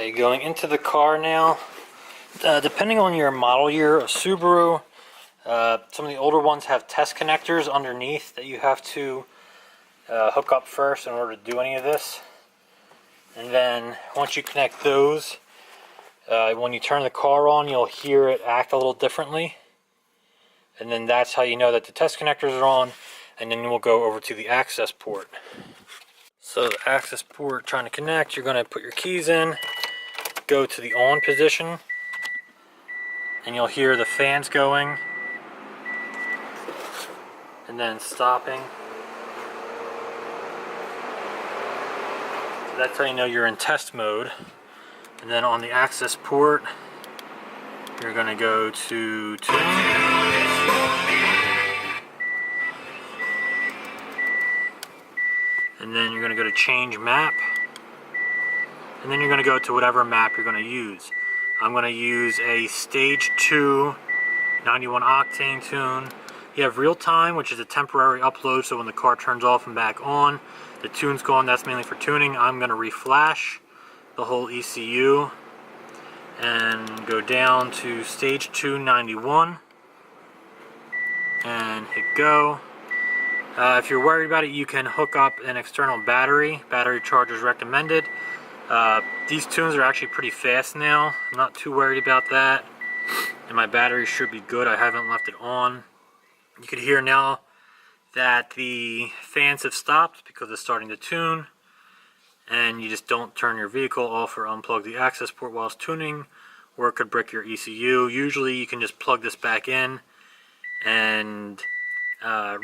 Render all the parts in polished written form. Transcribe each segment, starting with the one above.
Okay, going into the car now. Depending on your model year, a Subaru, some of the older ones have test connectors underneath that you have to hook up first in order to do any of this. And then once you connect those, when you turn the car on, you'll hear it act a little differently. And then that's how you know that the test connectors are on. And then we'll go over to the Accessport. So the Accessport trying to connect, you're going to put your keys in, go to the on position, and you'll hear the fans going and then stopping. So that's how you know you're in test mode. And then on the Accessport, you're going to go to and then you're going to go to change map, and then you're going to go to whatever map you're going to use. I'm going to use a Stage 2 91 octane tune. You have real time, which is a temporary upload, so when the car turns off and back on, the tune's gone. That's mainly for tuning. I'm going to reflash the whole ECU and go down to Stage 2 91 and hit go. If you're worried about it, you can hook up an external battery. Battery chargers recommended. These tunes are actually pretty fast now. I'm not too worried about that. And my battery should be good. I haven't left it on. You can hear now that the fans have stopped because it's starting to tune. And you just don't turn your vehicle off or unplug the Accessport while it's tuning, or it could brick your ECU. Usually you can just plug this back in and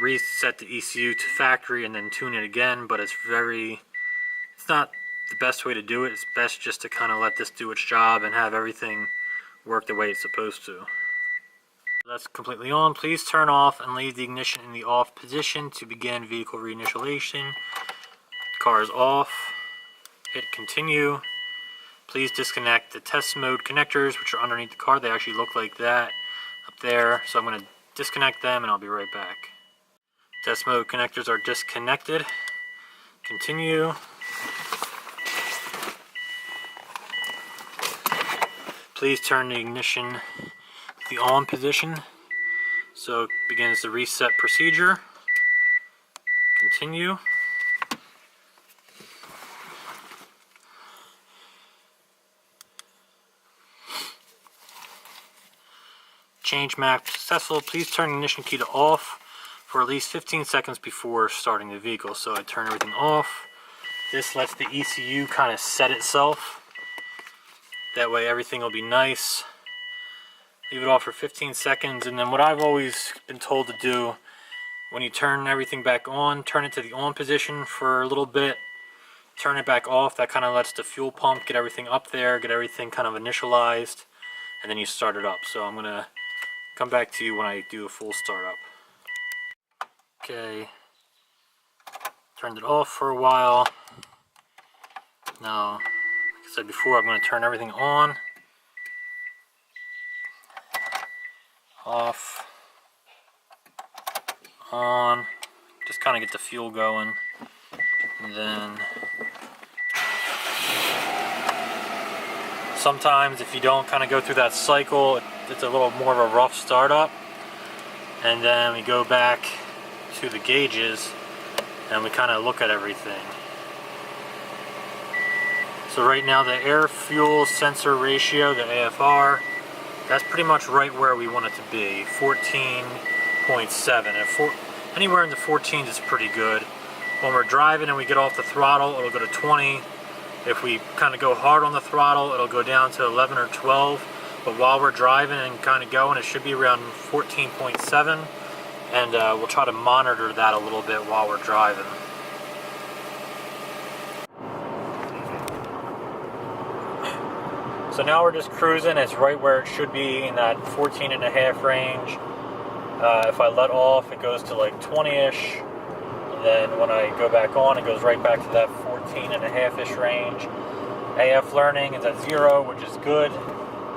reset the ECU to factory and then tune it again, but it's not the best way to do it. It's best just to kind of let this do its job and have everything work the way it's supposed to. That's completely on. Please turn off and leave the ignition in the off position to begin vehicle reinitialization. Car is off. Hit continue. Please disconnect the test mode connectors, which are underneath the car. They actually look like that up there. So I'm going to disconnect them and I'll be right back. Test mode connectors are disconnected. Continue. Please turn the ignition to the on position so it begins the reset procedure. Continue. Change map successful. Please turn the ignition key to off for at least 15 seconds before starting the vehicle. So I turn everything off. This lets the ECU kind of set itself. That way everything will be nice. Leave it off for 15 seconds, and then what I've always been told to do, when you turn everything back on, turn it to the on position for a little bit, turn it back off. That kind of lets the fuel pump get everything up there, get everything kind of initialized, and then you start it up. So I'm going to come back to you when I do a full startup. Okay, turned it off for a while. Now, like I said before, I'm going to turn everything on. Off. On. Just kind of get the fuel going. And then sometimes if you don't kind of go through that cycle, it's a little more of a rough startup. And then we go back to the gauges and we kind of look at everything. So right now the air fuel sensor ratio, the AFR, that's pretty much right where we want it to be, 14.7. And anywhere in the 14s is pretty good. When we're driving and we get off the throttle, it'll go to 20. If we kind of go hard on the throttle, it'll go down to 11 or 12. But while we're driving and kind of going, it should be around 14.7. And we'll try to monitor that a little bit while we're driving. So now we're just cruising. It's right where it should be, in that 14.5 range. If I let off, it goes to like 20-ish. And then when I go back on, it goes right back to that 14.5-ish range. AF learning is at 0, which is good.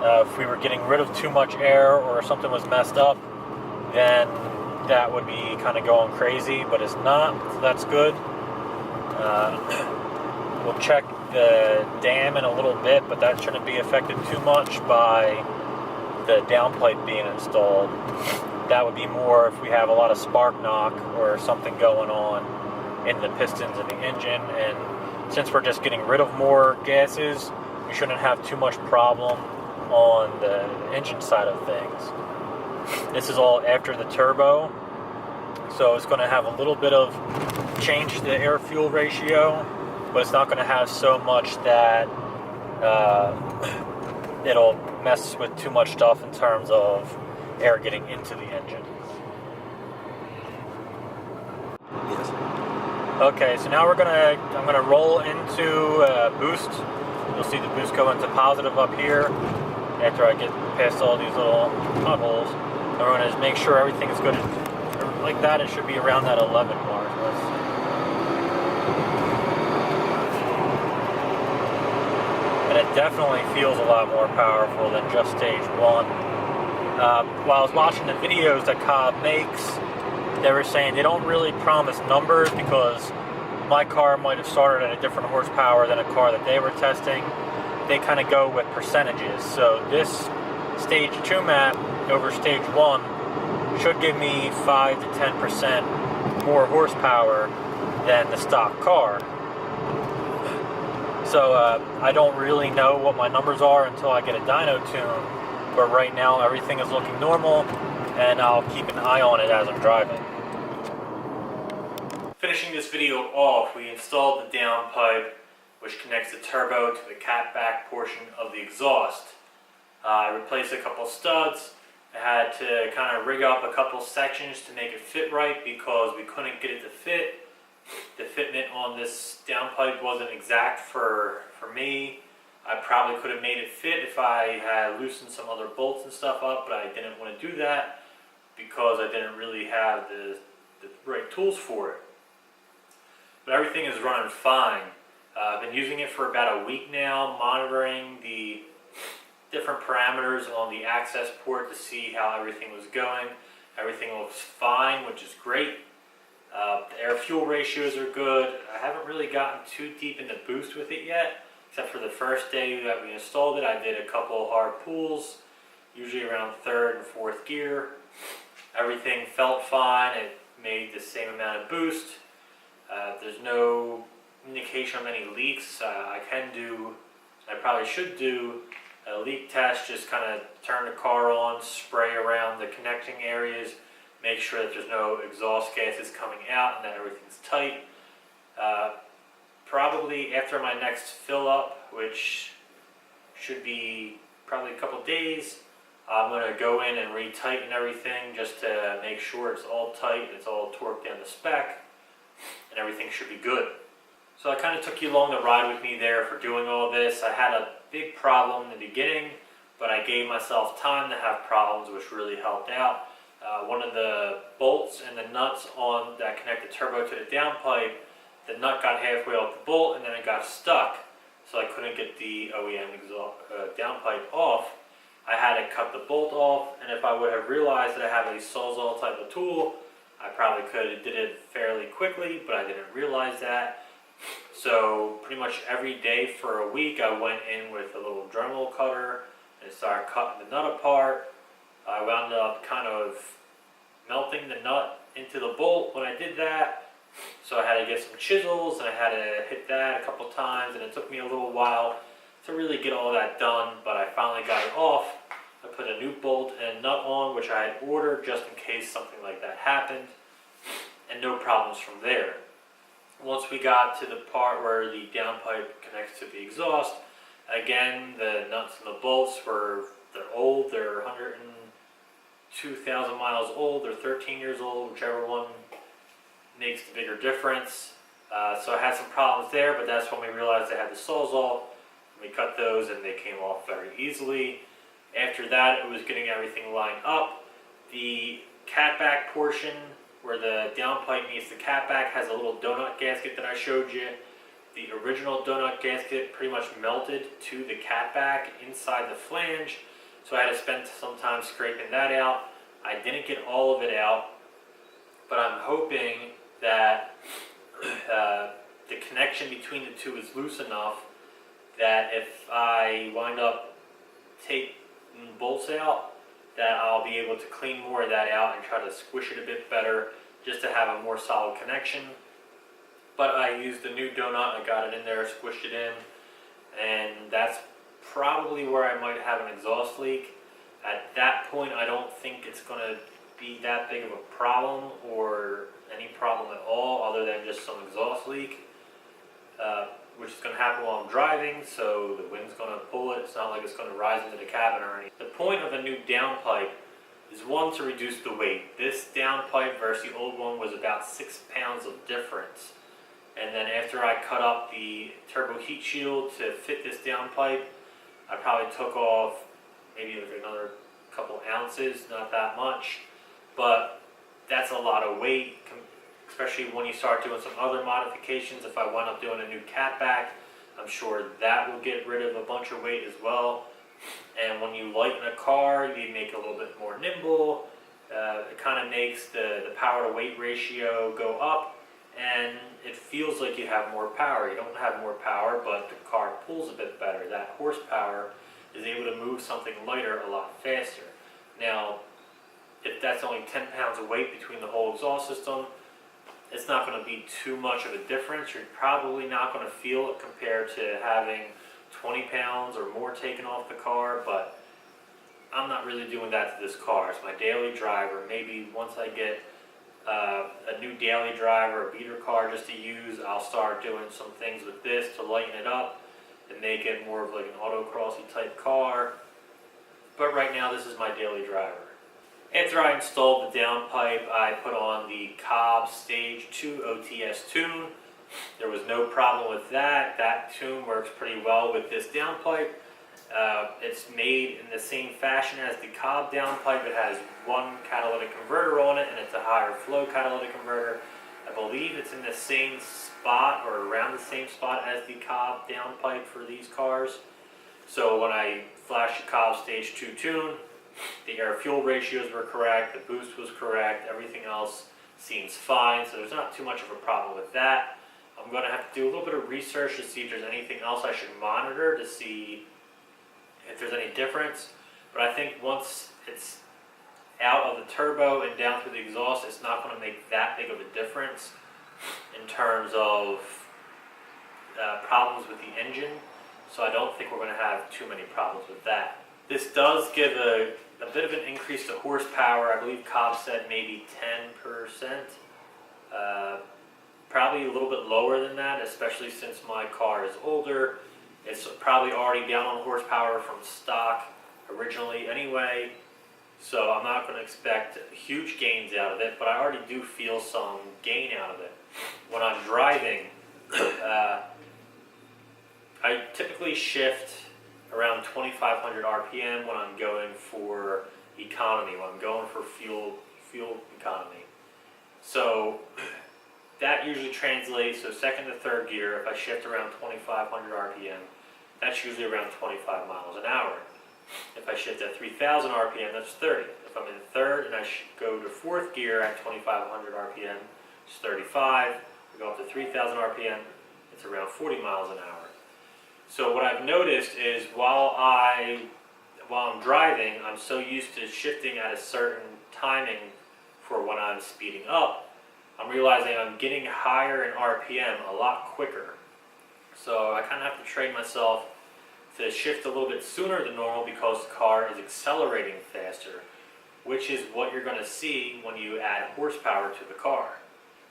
If we were getting rid of too much air or something was messed up, then that would be kind of going crazy, but it's not, so that's good. We'll check the dam in a little bit, but that shouldn't be affected too much by the downpipe being installed. That would be more if we have a lot of spark knock or something going on in the pistons of the engine. And since we're just getting rid of more gases, we shouldn't have too much problem on the engine side of things. This is all after the turbo, so it's going to have a little bit of change to the air-fuel ratio, but it's not going to have so much that it'll mess with too much stuff in terms of air getting into the engine. Yes. Okay, so now I'm gonna roll into boost. You'll see the boost go into positive up here after I get past all these little potholes. And we're gonna just make sure everything is good like that. It should be around that 11 mark. Let's see. And it definitely feels a lot more powerful than just stage 1. While I was watching the videos that Cobb makes, they were saying they don't really promise numbers because my car might have started at a different horsepower than a car that they were testing. They kind of go with percentages. So this stage 2 map over stage 1 should give me 5 to 10% more horsepower than the stock car. So I don't really know what my numbers are until I get a dyno tune. But right now everything is looking normal, and I'll keep an eye on it as I'm driving. Finishing this video off, we installed the downpipe, which connects the turbo to the catback portion of the exhaust. I replaced a couple studs. I had to kind of rig up a couple sections to make it fit right because we couldn't get it to fit. The fitment on this downpipe wasn't exact for me. I probably could have made it fit if I had loosened some other bolts and stuff up, but I didn't want to do that because I didn't really have the right tools for it. But everything is running fine. I've been using it for about a week now, monitoring the different parameters on the Accessport to see how everything was going. Everything looks fine, which is great. The air-fuel ratios are good. I haven't really gotten too deep into boost with it yet. Except for the first day that we installed it, I did a couple hard pulls, usually around 3rd and 4th gear. Everything felt fine. It made the same amount of boost. There's no indication of any leaks. I probably should do a leak test, just kind of turn the car on, spray around the connecting areas, make sure that there's no exhaust gases coming out and that everything's tight. Probably after my next fill up, which should be probably a couple days, I'm going to go in and retighten everything just to make sure it's all tight, it's all torqued down to spec, and everything should be good. So I kind of took you along the ride with me there for doing all this. I had a big problem in the beginning, but I gave myself time to have problems, which really helped out. One of the bolts and the nuts on that connect the turbo to the downpipe, the nut got halfway off the bolt and then it got stuck, so I couldn't get the OEM downpipe off. I had to cut the bolt off, and if I would have realized that I have a Sawzall type of tool, I probably could have did it fairly quickly, but I didn't realize that. So pretty much every day for a week I went in with a little Dremel cutter and started cutting the nut apart. I wound up kind of melting the nut into the bolt when I did that. So I had to get some chisels and I had to hit that a couple times, and it took me a little while to really get all that done, but I finally got it off. I put a new bolt and nut on, which I had ordered just in case something like that happened, and no problems from there. Once we got to the part where the downpipe connects to the exhaust, again, the nuts and the bolts they're old, they're 102,000 miles old, they're 13 years old, whichever one makes the bigger difference. So I had some problems there, but that's when we realized I had the Sawzall. We cut those and they came off very easily. After that, it was getting everything lined up. The catback portion where the downpipe meets the catback has a little donut gasket that I showed you. The original donut gasket pretty much melted to the catback inside the flange, so I had to spend some time scraping that out. I didn't get all of it out, but I'm hoping that the connection between the two is loose enough that if I wind up taking bolts out, that I'll be able to clean more of that out and try to squish it a bit better just to have a more solid connection. But I used the new donut, I got it in there, squished it in, and that's probably where I might have an exhaust leak. At that point, I don't think it's going to be that big of a problem or any problem at all other than just some exhaust leak, which is going to happen while I'm driving, so the wind's going to pull it. It's not like it's going to rise into the cabin or anything. The point of a new downpipe is, one, to reduce the weight. This downpipe versus the old one was about 6 pounds of difference. And then after I cut up the turbo heat shield to fit this downpipe, I probably took off maybe like another couple ounces, not that much, but that's a lot of weight, especially when you start doing some other modifications. If I wind up doing a new catback, I'm sure that will get rid of a bunch of weight as well. And when you lighten a car, you make it a little bit more nimble. It kind of makes the power to weight ratio go up, and it feels like you have more power. You don't have more power, but the car pulls a bit better. That horsepower is able to move something lighter a lot faster. Now, if that's only 10 pounds of weight between the whole exhaust system, it's not going to be too much of a difference. You're probably not going to feel it compared to having 20 pounds or more taken off the car, but I'm not really doing that to this car. It's my daily driver. Maybe once I get a new daily driver, a beater car just to use, I'll start doing some things with this to lighten it up and make it more of like an autocrossy type car. But right now, this is my daily driver. After I installed the downpipe, I put on the Cobb Stage 2 OTS tune. There was no problem with that. That tune works pretty well with this downpipe. It's made in the same fashion as the Cobb downpipe. It has one catalytic converter on it, and it's a higher flow catalytic converter. I believe it's in the same spot or around the same spot as the Cobb downpipe for these cars. So when I flashed the Cobb Stage 2 tune, the air-fuel ratios were correct, the boost was correct, everything else seems fine, so there's not too much of a problem with that. I'm going to have to do a little bit of research to see if there's anything else I should monitor to see if there's any difference. But I think once it's out of the turbo and down through the exhaust, it's not going to make that big of a difference in terms of problems with the engine. So I don't think we're going to have too many problems with that. This does give a bit of an increase to horsepower. I believe Cobb said maybe 10%. Probably a little bit lower than that, especially since my car is older. It's probably already down on horsepower from stock originally anyway. So I'm not going to expect huge gains out of it, but I already do feel some gain out of it. When I'm driving, I typically shift around 2,500 RPM when I'm going for economy, when I'm going for fuel economy. So that usually translates, so second to third gear, if I shift around 2,500 RPM, that's usually around 25 miles an hour. If I shift at 3,000 RPM, that's 30. If I'm in third and I go to fourth gear at 2,500 RPM, it's 35. We go up to 3,000 RPM, it's around 40 miles an hour. So what I've noticed is while I'm driving, I'm so used to shifting at a certain timing for when I'm speeding up, I'm realizing I'm getting higher in RPM a lot quicker. So I kind of have to train myself to shift a little bit sooner than normal because the car is accelerating faster, which is what you're going to see when you add horsepower to the car.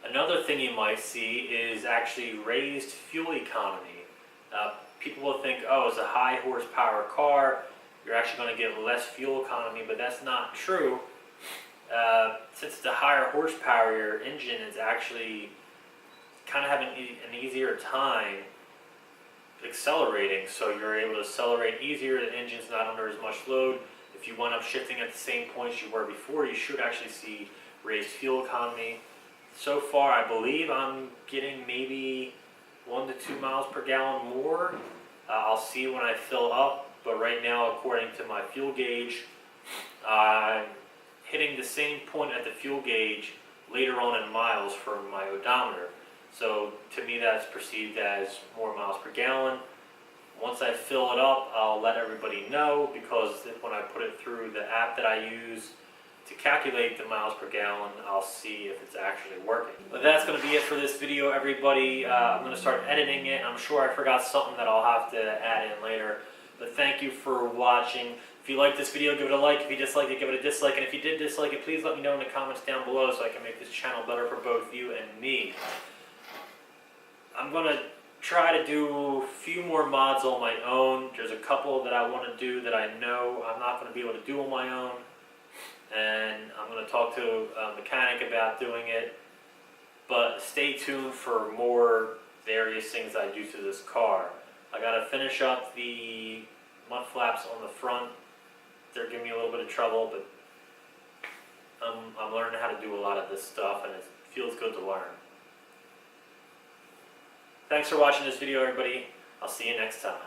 Another thing you might see is actually raised fuel economy. People will think, oh, it's a high horsepower car, you're actually going to get less fuel economy, but that's not true. Since it's a higher horsepower, your engine is actually kind of having an easier time accelerating, so you're able to accelerate easier, the engine's not under as much load. If you wind up shifting at the same points you were before, you should actually see raised fuel economy. So far, I believe I'm getting maybe 1 to 2 miles per gallon more. I'll see when I fill up, but right now, according to my fuel gauge, I'm hitting the same point at the fuel gauge later on in miles for my odometer. So to me that's perceived as more miles per gallon. Once I fill it up, I'll let everybody know, because when I put it through the app that I use to calculate the miles per gallon, I'll see if it's actually working. But that's going to be it for this video, everybody. I'm going to start editing it. I'm sure I forgot something that I'll have to add in later. But thank you for watching. If you like this video, give it a like. If you dislike it, give it a dislike. And if you did dislike it, please let me know in the comments down below so I can make this channel better for both you and me. I'm going to try to do a few more mods on my own. There's a couple that I want to do that I know I'm not going to be able to do on my own. And I'm going to talk to a mechanic about doing it. But stay tuned for more various things I do to this car. I got to finish up the mud flaps on the front. They're giving me a little bit of trouble, but I'm learning how to do a lot of this stuff, and it feels good to learn. Thanks for watching this video, everybody. I'll see you next time.